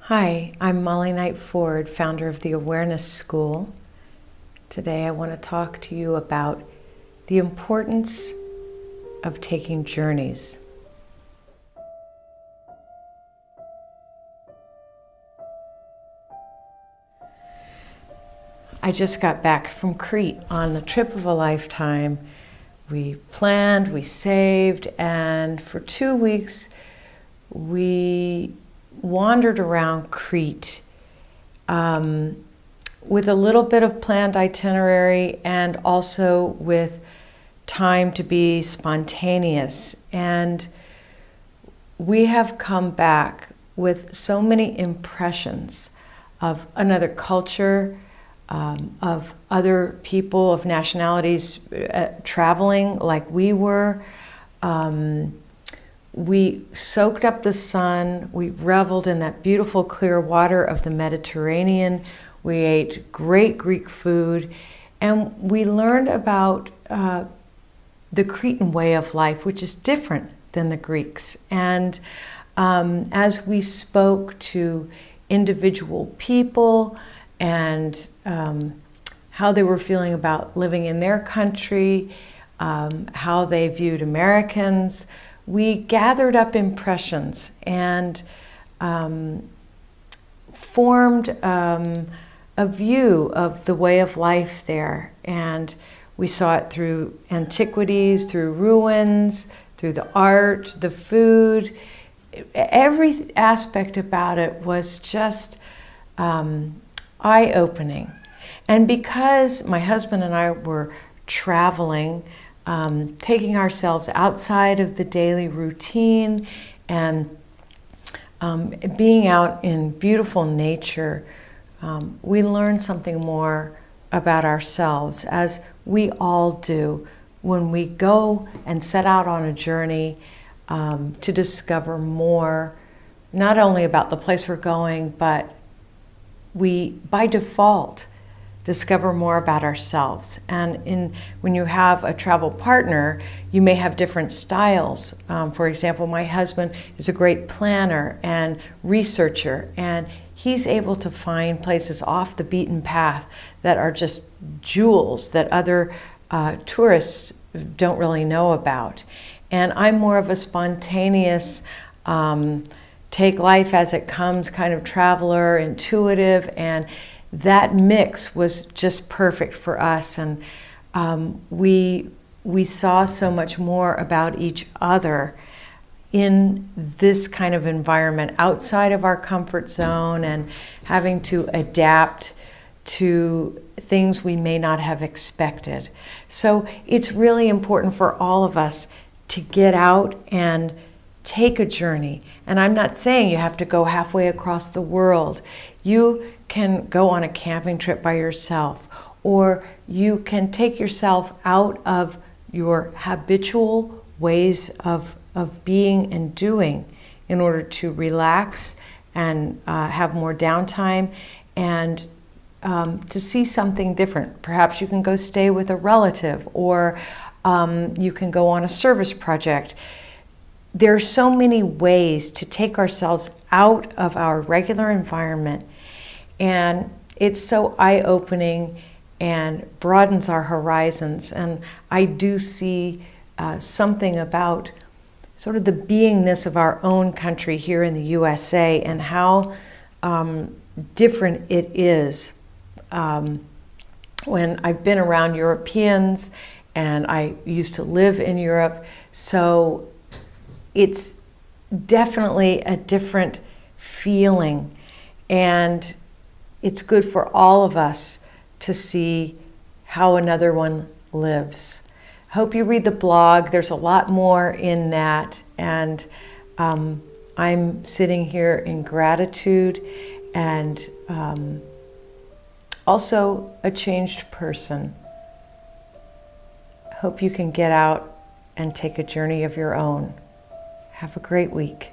Hi, I'm Molly Knight Forde, founder of the Awareness School. Today I want to talk to you about the importance of taking journeys. I just got back from Crete on the trip of a lifetime. We planned, we saved, and for 2 weeks we wandered around Crete with a little bit of planned itinerary and also with time to be spontaneous. And we have come back with so many impressions of another culture, of other people of nationalities traveling like we were. We soaked up the sun, we reveled in that beautiful clear water of the Mediterranean, we ate great Greek food, and we learned about the Cretan way of life, which is different than the Greeks. And as we spoke to individual people and how they were feeling about living in their country, how they viewed Americans, we gathered up impressions and formed a view of the way of life there. And we saw it through antiquities, through ruins, through the art, the food. Every aspect about it was just eye-opening. And because my husband and I were traveling, taking ourselves outside of the daily routine and being out in beautiful nature, we learn something more about ourselves, as we all do when we go and set out on a journey to discover more, not only about the place we're going, but we, by default, discover more about ourselves. And when you have a travel partner, you may have different styles. For example, my husband is a great planner and researcher, and he's able to find places off the beaten path that are just jewels that other tourists don't really know about. And I'm more of a spontaneous, take life as it comes kind of traveler, intuitive, and that mix was just perfect for us. And we saw so much more about each other in this kind of environment, outside of our comfort zone and having to adapt to things we may not have expected. So it's really important for all of us to get out and take a journey. And I'm not saying you have to go halfway across the world. You can go on a camping trip by yourself, or you can take yourself out of your habitual ways of being and doing in order to relax and have more downtime and to see something different. Perhaps you can go stay with a relative, or you can go on a service project. There are so many ways to take ourselves out of our regular environment, and it's so eye-opening and broadens our horizons. And I do see something about sort of the beingness of our own country here in the USA and how different it is. When I've been around Europeans, and I used to live in Europe, so it's definitely a different feeling, and it's good for all of us to see how another one lives. Hope you read the blog. There's a lot more in that, and I'm sitting here in gratitude and also a changed person. Hope you can get out and take a journey of your own. Have a great week.